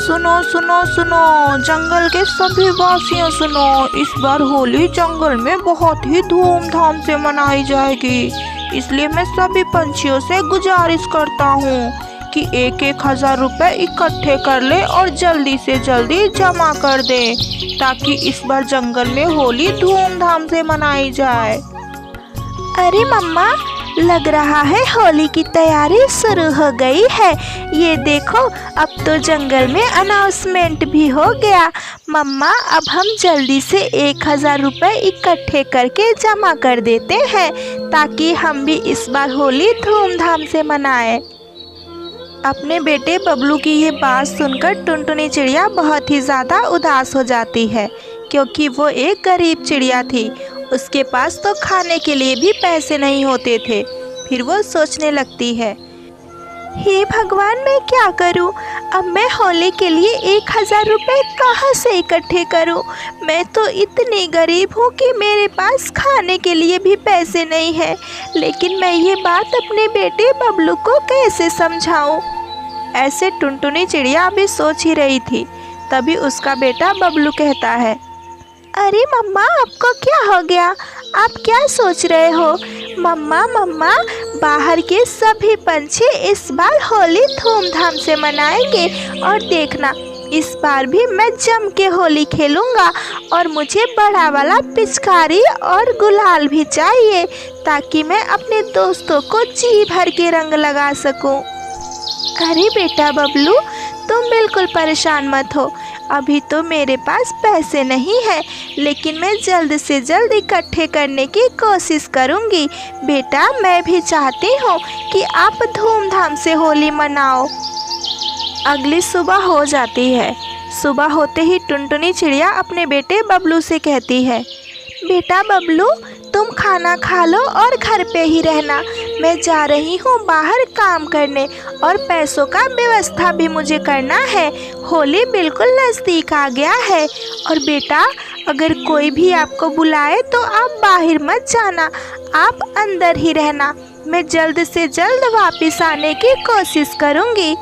सुनो सुनो सुनो, जंगल के सभी वासियों सुनो, इस बार होली जंगल में बहुत ही धूमधाम से मनाई जाएगी। इसलिए मैं सभी पंछियों से गुजारिश करता हूँ कि 1,000 रुपए इकट्ठे कर ले और जल्दी से जल्दी जमा कर दे, ताकि इस बार जंगल में होली धूमधाम से मनाई जाए। अरे मम्मा, लग रहा है होली की तैयारी शुरू हो गई है। ये देखो, अब तो जंगल में अनाउंसमेंट भी हो गया। मम्मा, अब हम जल्दी से 1,000 रुपए इकट्ठे करके जमा कर देते हैं, ताकि हम भी इस बार होली धूमधाम से मनाएं। अपने बेटे बबलू की ये बात सुनकर टुनटुनी चिड़िया बहुत ही ज़्यादा उदास हो जाती है, क्योंकि वो एक गरीब चिड़िया थी। उसके पास तो खाने के लिए भी पैसे नहीं होते थे। फिर वो सोचने लगती है, हे भगवान, मैं क्या करूं? अब मैं होली के लिए 1,000 रुपए कहाँ से इकट्ठे करूं? मैं तो इतनी गरीब हूँ कि मेरे पास खाने के लिए भी पैसे नहीं है। लेकिन मैं ये बात अपने बेटे बबलू को कैसे समझाऊं? ऐसे टुनटुनी चिड़िया अभी सोच ही रही थी, तभी उसका बेटा बबलू कहता है, अरे मम्मा, आपको क्या हो गया? आप क्या सोच रहे हो? मम्मा, बाहर के सभी पंछी इस बार होली धूमधाम से मनाएंगे, और देखना, इस बार भी मैं जम के होली खेलूंगा। और मुझे बड़ा वाला पिचकारी और गुलाल भी चाहिए, ताकि मैं अपने दोस्तों को जी भर के रंग लगा सकूं। अरे बेटा बबलू, तुम बिल्कुल परेशान मत हो। अभी तो मेरे पास पैसे नहीं है, लेकिन मैं जल्द से जल्द इकट्ठे करने की कोशिश करूंगी। बेटा, मैं भी चाहती हूँ कि आप धूमधाम से होली मनाओ। अगली सुबह हो जाती है। सुबह होते ही टुनटुनी चिड़िया अपने बेटे बबलू से कहती है, बेटा बबलू, तुम खाना खा लो और घर पे ही रहना। मैं जा रही हूँ बाहर काम करने, और पैसों का व्यवस्था भी मुझे करना है। होली बिल्कुल नज़दीक आ गया है। और बेटा, अगर कोई भी आपको बुलाए तो आप बाहर मत जाना, आप अंदर ही रहना। मैं जल्द से जल्द वापस आने की कोशिश करूँगी।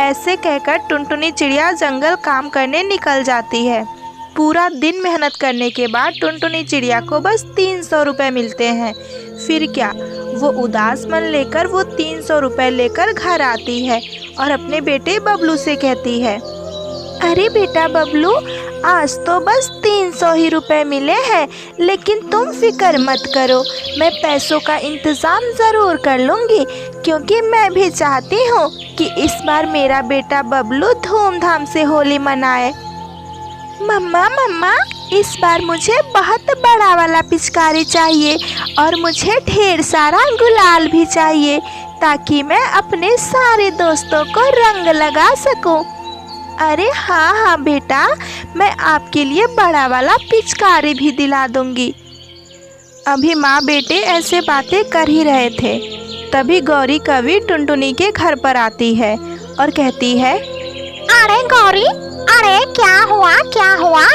ऐसे कहकर टुनटुनी चिड़िया जंगल काम करने निकल जाती है। पूरा दिन मेहनत करने के बाद टुनटुनी चिड़िया को बस 300 रुपये मिलते हैं। फिर क्या, वो उदास मन लेकर वो 300 रुपये लेकर घर आती है और अपने बेटे बबलू से कहती है, अरे बेटा बबलू, आज तो बस 300 ही रुपये मिले हैं, लेकिन तुम फिक्र मत करो, मैं पैसों का इंतज़ाम ज़रूर कर लूँगी, क्योंकि मैं भी चाहती हूँ कि इस बार मेरा बेटा बबलू धूमधाम से होली मनाए। मम्मा, इस बार मुझे बहुत बड़ा वाला पिचकारी चाहिए, और मुझे ढेर सारा गुलाल भी चाहिए, ताकि मैं अपने सारे दोस्तों को रंग लगा सकूं। अरे हाँ बेटा, मैं आपके लिए बड़ा वाला पिचकारी भी दिला दूंगी। अभी माँ बेटे ऐसे बातें कर ही रहे थे, तभी गौरी कवि टुनटुनी के घर पर आती है और कहती है, अरे गौरी, अरे क्या हुआ?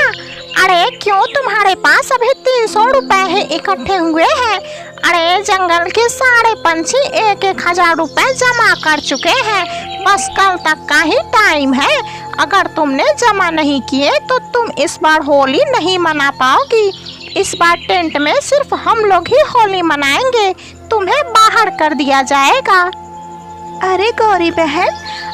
अरे क्यों तुम्हारे पास अभी 300 रुपए ही इकट्ठे हुए हैं? अरे जंगल के सारे पंछी 1,000 रुपए जमा कर चुके हैं। बस कल तक का ही टाइम है। अगर तुमने जमा नहीं किए तो तुम इस बार होली नहीं मना पाओगी। इस बार टेंट में सिर्फ हम लोग ही होली मनाएंगे, तुम्हें बाहर कर दिया जाएगा। अरे गौरी बहन,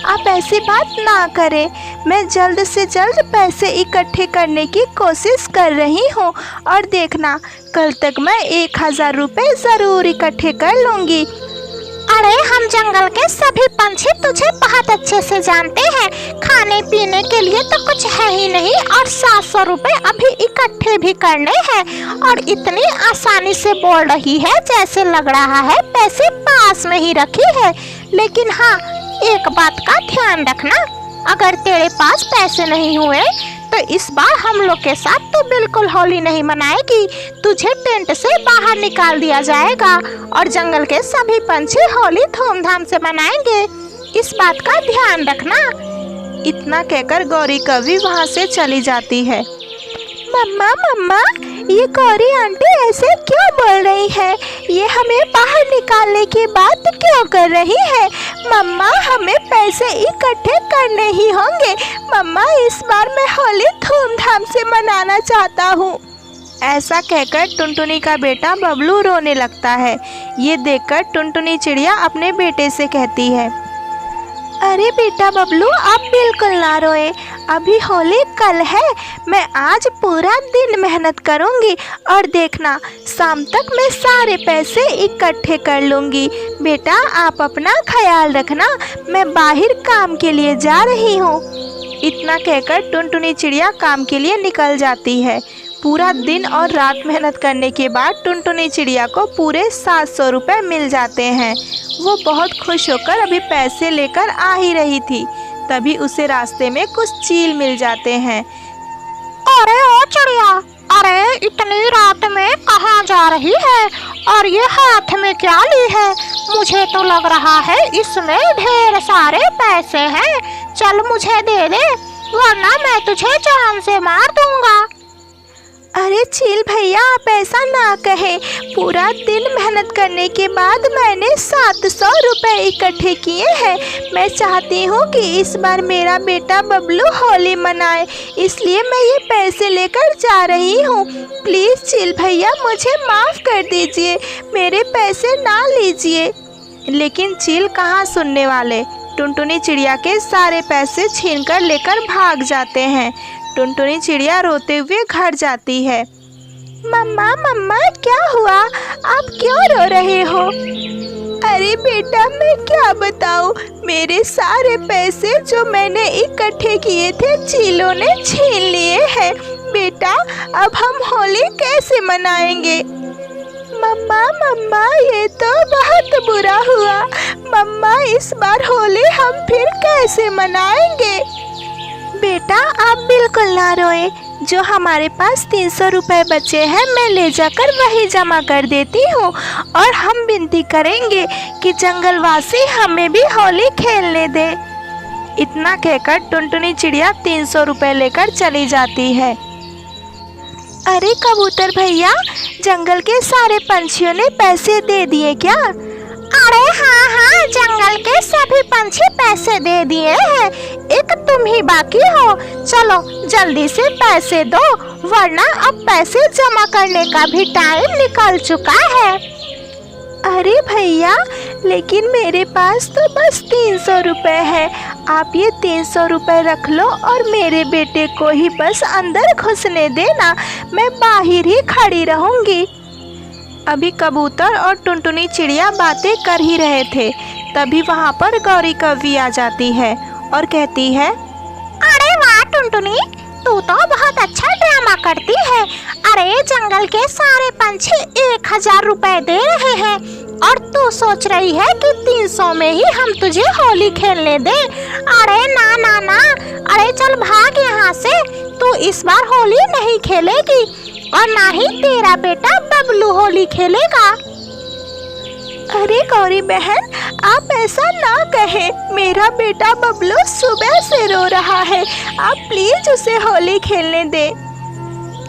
आप ऐसी बात ना करें। मैं जल्द से जल्द पैसे इकट्ठे करने की कोशिश कर रही हूँ, और देखना, कल तक मैं 1,000 रुपए ज़रूर इकट्ठे कर लूँगी। अरे हम जंगल के सभी पंछी तुझे बहुत अच्छे से जानते हैं। खाने पीने के लिए तो कुछ है ही नहीं, और 700 रुपए अभी इकट्ठे भी करने हैं। और इतनी आसानी से बोल रही है जैसे लग रहा है पैसे पास में ही रखी है। लेकिन हाँ, एक बात का ध्यान रखना, अगर तेरे पास पैसे नहीं हुए तो इस बार हम लोग के साथ तो बिल्कुल होली नहीं मनाएगी। तुझे टेंट से बाहर निकाल दिया जाएगा, और जंगल के सभी पंछी होली धूमधाम से मनाएंगे। इस बात का ध्यान रखना। इतना कहकर गौरी कवि वहाँ से चली जाती है। मम्मा, ये गौरी आंटी ऐसे क्यों बोल रही है? ये हमें बाहर निकालने की बात क्यों कर रही है? मम्मा, हमें पैसे इकट्ठे करने ही होंगे। मम्मा, इस बार मैं होली धूमधाम से मनाना चाहता हूँ। ऐसा कहकर टुनटुनी का बेटा बबलू रोने लगता है। ये देखकर टुनटुनी चिड़िया अपने बेटे से कहती है, अरे बेटा बबलू, आप बिल्कुल ना रोए, अभी होली कल है। मैं आज पूरा दिन मेहनत करूंगी और देखना शाम तक मैं सारे पैसे इकट्ठे कर लूंगी। बेटा, आप अपना ख्याल रखना, मैं बाहर काम के लिए जा रही हूँ। इतना कहकर टुनटुनी चिड़िया काम के लिए निकल जाती है। पूरा दिन और रात मेहनत करने के बाद टुनटुनी चिड़िया को पूरे 700 रुपये मिल जाते हैं। वो बहुत खुश होकर अभी पैसे लेकर आ ही रही थी, तभी उसे रास्ते में कुछ चील मिल जाते हैं। अरे ओ चिड़िया, अरे इतनी रात में कहाँ जा रही है और ये हाथ में क्या ली है? मुझे तो लग रहा है इसमें ढेर सारे पैसे हैं। चल मुझे दे दे, वरना मैं तुझे जान से मार दूंगा। अरे चील भैया, आप ऐसा ना कहें। पूरा दिन मेहनत करने के बाद मैंने 700 रुपये इकट्ठे किए हैं। मैं चाहती हूँ कि इस बार मेरा बेटा बबलू होली मनाए, इसलिए मैं ये पैसे लेकर जा रही हूँ। प्लीज़ चील भैया, मुझे माफ़ कर दीजिए, मेरे पैसे ना लीजिए। लेकिन चील कहाँ सुनने वाले, टुनटुनी चिड़िया के सारे पैसे छीनकर लेकर भाग जाते हैं। टुनटुनी चिड़िया रोते हुए घर जाती है। मम्मा मम्मा, क्या हुआ? आप क्यों रो रहे हो? अरे बेटा, मैं क्या बताऊं, मेरे सारे पैसे जो मैंने इकट्ठे किए थे चीलों ने छीन लिए हैं। बेटा, अब हम होली कैसे मनाएंगे? मम्मा मम्मा, ये तो बहुत बुरा हुआ। मम्मा, इस बार होली हम फिर कैसे मनाएंगे? बेटा, आप बिल्कुल ना रोए। जो हमारे पास 300 रुपये बचे हैं, मैं ले जाकर वही जमा कर देती हूँ और हम विनती करेंगे कि जंगलवासी हमें भी होली खेलने दे। इतना कहकर टुनटुनी चिड़िया 300 रुपये लेकर चली जाती है। अरे कबूतर भैया, जंगल के सारे पंछियों ने पैसे दे दिए क्या? अरे हाँ हाँ, जंगल के सभी पंछी पैसे दे दिए हैं, एक तुम ही बाकी हो। चलो जल्दी से पैसे दो, वरना अब पैसे जमा करने का भी टाइम निकल चुका है। अरे भैया, लेकिन मेरे पास तो बस 300 रुपये है। आप ये 300 रुपये रख लो और मेरे बेटे को ही बस अंदर घुसने देना, मैं बाहर ही खड़ी रहूँगी। अभी कबूतर और टुनटुनी चिड़िया बातें कर ही रहे थे, तभी वहाँ पर गौरी कौवी आ जाती है और कहती है, अरे वाह टुनटुनी, तू तो बहुत अच्छा ड्रामा करती है। अरे जंगल के सारे पंछी 1000 रुपए दे रहे हैं और तू सोच रही है कि 300 में ही हम तुझे होली खेलने दे। अरे ना ना ना, अरे चल भाग यहाँ से, तू इस बार होली नहीं खेलेगी और ना ही तेरा बेटा बबलू होली खेलेगा। अरे गौरी बहन, आप ऐसा ना कहें, मेरा बेटा बबलू सुबह से रो रहा है, आप प्लीज उसे होली खेलने दें।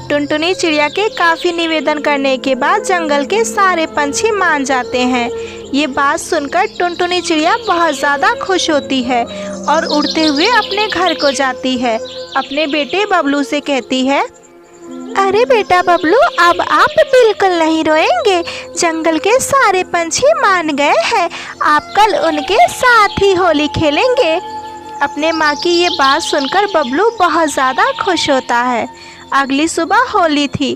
टुनटुनी चिड़िया के काफ़ी निवेदन करने के बाद जंगल के सारे पंछी मान जाते हैं। ये बात सुनकर टुनटुनी चिड़िया बहुत ज़्यादा खुश होती है और उड़ते हुए अपने घर को जाती है। अपने बेटे बबलू से कहती है, अरे बेटा बबलू, अब आप बिल्कुल नहीं रोएंगे, जंगल के सारे पंछी मान गए हैं, आप कल उनके साथ ही होली खेलेंगे। अपने माँ की ये बात सुनकर बबलू बहुत ज़्यादा खुश होता है। अगली सुबह होली थी।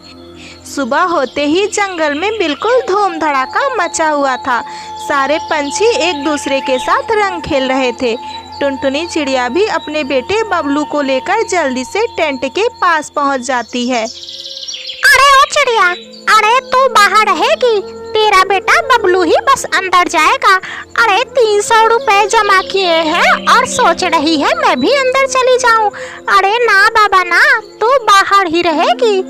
सुबह होते ही जंगल में बिल्कुल धूम धड़ाका मचा हुआ था। सारे पंछी एक दूसरे के साथ रंग खेल रहे थे। टुनटुनी चिड़िया भी अपने बेटे बबलू को लेकर जल्दी से टेंट के पास पहुंच जाती है। अरे ओ चिड़िया, अरे तू बाहर रहेगी, तेरा बेटा बबलू ही बस अंदर जाएगा। अरे 300 रुपए जमा किए हैं और सोच रही है मैं भी अंदर चली जाऊं। अरे ना बाबा ना, तू बाहर ही रहेगी।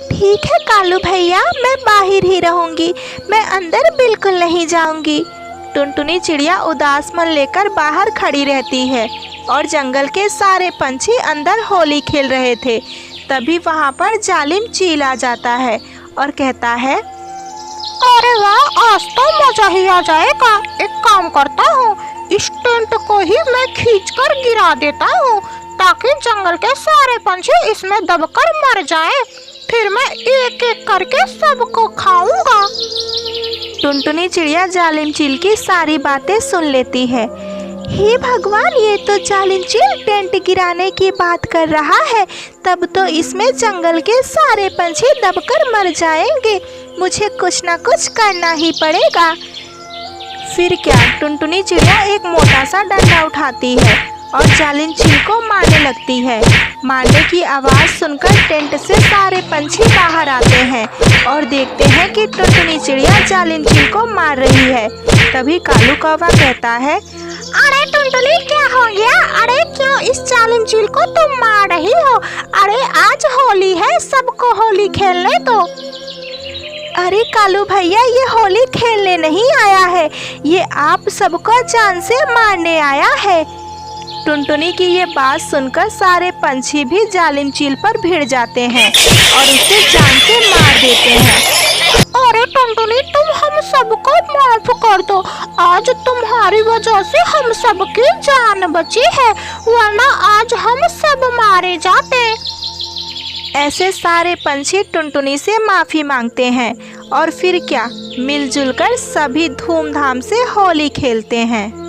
ठीक है कालू भैया, मैं बाहर ही रहूंगी, मैं अंदर बिल्कुल नहीं जाऊंगी। टुनटुनी चिड़िया उदास मन लेकर बाहर खड़ी रहती है और जंगल के सारे पंछी अंदर होली खेल रहे थे। तभी वहाँ पर जालिम चील आ जाता है और कहता है, अरे वाह, आज तो मजा ही आ जाएगा। एक काम करता हूँ, इस टेंट को ही मैं खींचकर गिरा देता हूँ ताकि जंगल के सारे पंछी इसमें दबकर मर जाए। फिर मैं एक एक करके सबको खाऊंगा। टुनटुनी चिड़िया जालिम चील की सारी बातें सुन लेती है। हे भगवान, ये तो जालिम चील टेंट गिराने की बात कर रहा है, तब तो इसमें जंगल के सारे पंछी दबकर मर जाएंगे। मुझे कुछ ना कुछ करना ही पड़ेगा। फिर क्या, टुनटुनी चिड़िया एक मोटा सा डंडा उठाती है और जालिम चील को मारने लगती है। मारने की आवाज़ सुनकर टेंट से सारे पंछी बाहर आते हैं और देखते हैं कि टुनटुनी चिड़िया जालिम चील को मार रही है। तभी कालू कौवा कहता है, अरे टुनटुनी, क्या हो गया? अरे क्यों इस जालिम चील को तुम मार रही हो? अरे आज होली है, सबको होली खेलने दो। अरे कालू भैया, ये होली खेलने नहीं आया है, ये आप सबको जान से मारने आया है। टुनटुनी की ये बात सुनकर सारे पंछी भी जालिम चील पर भिड़ जाते हैं और उसे जान से मार देते हैं। अरे टुनटुनी, तुम हम सबको माफ कर दो। आज तुम्हारी वजह से हम सबकी जान बची है, वरना आज हम सब मारे जाते। ऐसे सारे पंछी टुनटुनी से माफ़ी मांगते हैं और फिर क्या, मिलजुल कर सभी धूमधाम से होली खेलते हैं।